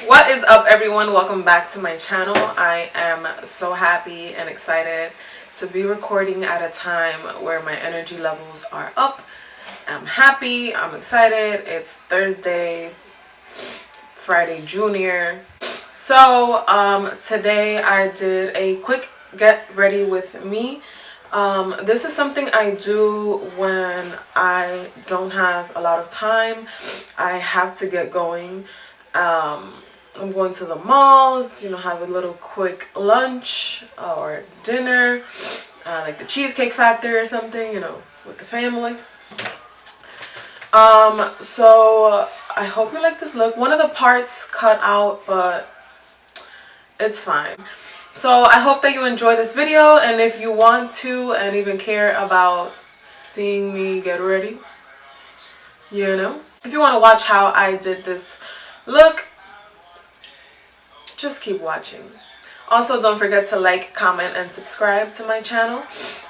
What is up, everyone? Welcome back to my channel. I am so happy and excited to be recording at a time where my energy levels are up. I'm happy, I'm excited. It's Thursday, Friday Junior. So today I did a quick get ready with me. This is something I do when I don't have a lot of time. I have to get going. I'm going to the mall, have a little quick lunch or dinner, like the Cheesecake Factory or something, with the family. So I hope you like this look. One of the parts cut out, but it's fine. So I hope that you enjoy this video, and if you want to and even care about seeing me get ready, if you want to watch how I did this look, just keep watching. Also, don't forget to like, comment, and subscribe to my channel.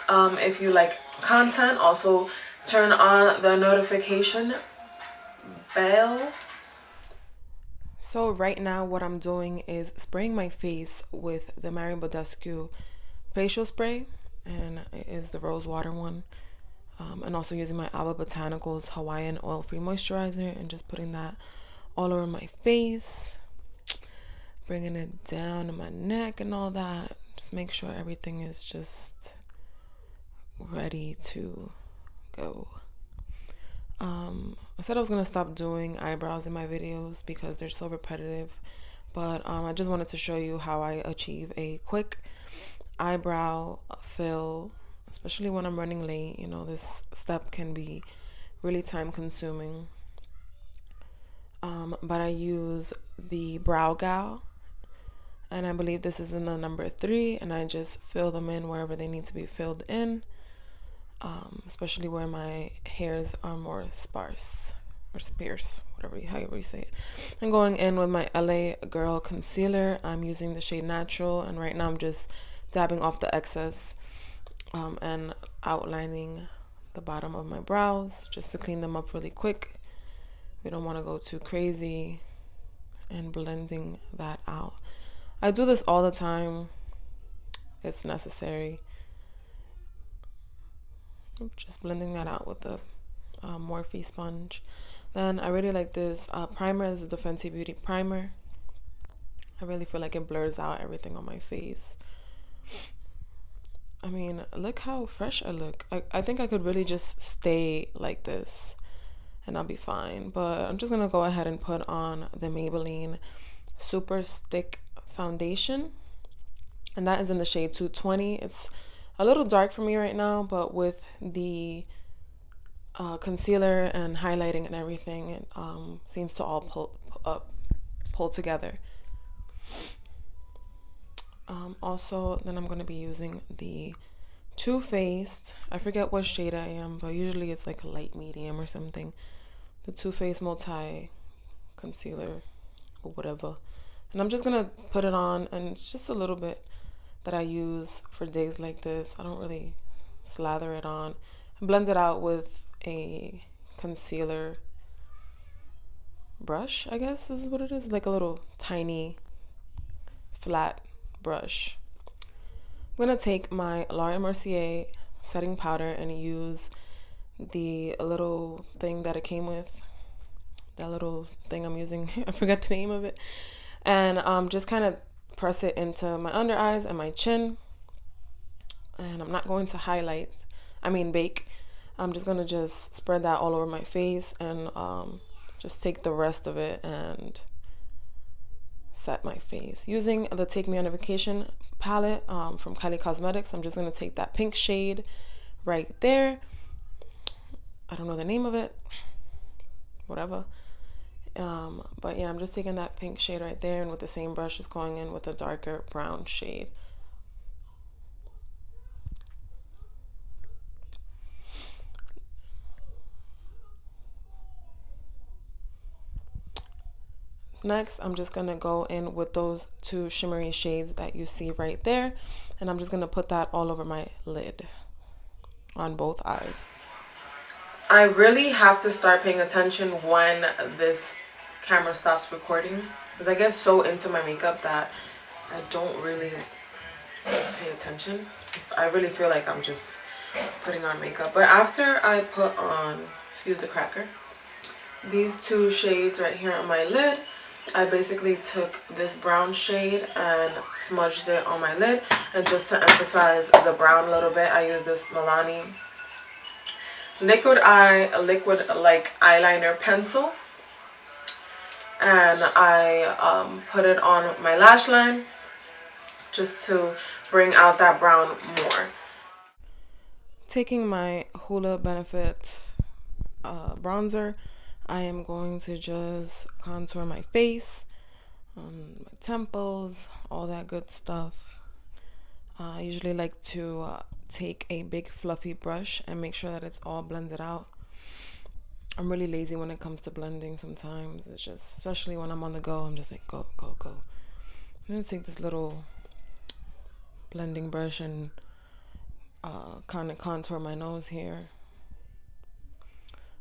If you like content, also turn on the notification bell. So right now what I'm doing is spraying my face with the Marion Badescu facial spray, and it is the rose water one. And also using my Alba Botanicals Hawaiian oil-free moisturizer and just putting that all over my face, bringing it down to my neck and all that. Just make sure everything is just ready to go. I said I was gonna stop doing eyebrows in my videos because they're so repetitive, but I just wanted to show you how I achieve a quick eyebrow fill, especially when I'm running late. This step can be really time consuming. But I use the Brow Gal, and I believe this is in the number 3, and I just fill them in wherever they need to be filled in, especially where my hairs are more sparse or sparse, however you say it. I'm going in with my LA Girl concealer. I'm using the shade Natural, and right now I'm just dabbing off the excess and outlining the bottom of my brows just to clean them up really quick. We don't want to go too crazy, and blending that out. I do this all the time. It's necessary. Just blending that out with the Morphe sponge. Then I really like this primer. This is the Fenty Beauty primer. I really feel like it blurs out everything on my face. I mean, look how fresh I look. I think I could really just stay like this and I'll be fine. But I'm just gonna go ahead and put on the Maybelline Super Stick foundation, and that is in the shade 220. It's a little dark for me right now, but with the concealer and highlighting and everything, it seems to all pull together. Also, then I'm going to be using the Too Faced, I forget what shade I am, but usually it's like a light medium or something, the Too Faced multi concealer or whatever. And I'm just gonna put it on, and it's just a little bit that I use for days like this. I don't really slather it on. I blend it out with a concealer brush, I guess is what it is, like a little tiny flat brush. I'm gonna take my Laura Mercier setting powder and use the little thing that it came with, that little thing I'm using. I forgot the name of it. And just kind of press it into my under eyes and my chin. And I'm not going to bake. I'm just gonna just spread that all over my face, and just take the rest of it and set my face using the Take Me on a Vacation palette from Kylie Cosmetics. I'm just gonna take that pink shade right there. I don't know the name of it, whatever. But yeah, I'm just taking that pink shade right there, and with the same brush just going in with a darker brown shade. Next, I'm just gonna go in with those 2 shimmery shades that you see right there, and I'm just gonna put that all over my lid on both eyes. I really have to start paying attention when this camera stops recording, because I get so into my makeup that I don't really pay attention. I really feel like I'm just putting on makeup. But after I put on, excuse the cracker, these two shades right here on my lid, I basically took this brown shade and smudged it on my lid. And just to emphasize the brown a little bit, I use this Milani liquid like eyeliner pencil. And I put it on my lash line just to bring out that brown more. Taking my Hoola Benefit bronzer, I am going to just contour my face, my temples, all that good stuff. I usually like to take a big fluffy brush and make sure that it's all blended out. I'm really lazy when it comes to blending sometimes. It's just, especially when I'm on the go, I'm just like, go, go, go. I'm gonna take this little blending brush and kind of contour my nose here.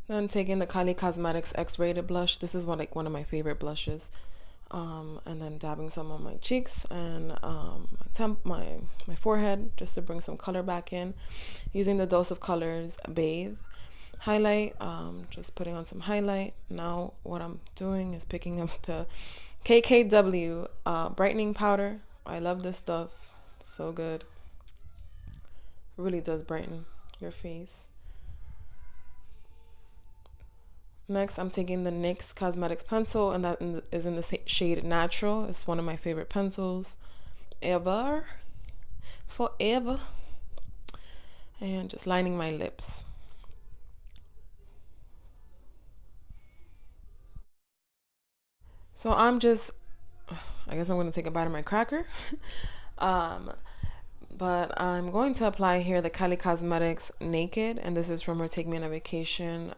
Then taking the Kylie Cosmetics X-Rated blush. This is one of my favorite blushes. And then dabbing some on my cheeks and my forehead, just to bring some color back in. Using the Dose of Colors Bathe highlight, just putting on some highlight. Now what I'm doing is picking up the KKW brightening powder. I love this stuff, so good. It really does brighten your face. Next, I'm taking the NYX Cosmetics pencil, and that is in the shade Natural. It's one of my favorite pencils forever. And just lining my lips. So I guess I'm going to take a bite of my cracker. But I'm going to apply here the Kylie Cosmetics Naked, and this is from her Take Me on a Vacation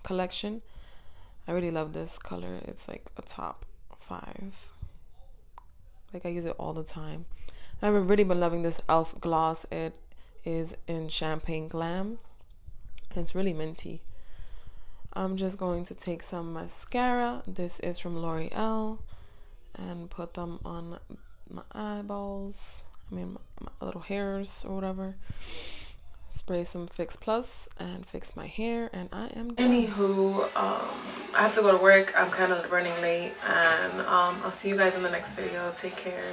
collection. I really love this color. It's like a top 5. Like, I use it all the time. And I've really been loving this e.l.f. gloss. It is in Champagne Glam. It's really minty. I'm just going to take some mascara. This is from L'Oreal, and put them on my eyeballs. My little hairs or whatever. Spray some Fix Plus and fix my hair, and I am done. Anywho, I have to go to work. I'm kind of running late, and I'll see you guys in the next video. Take care.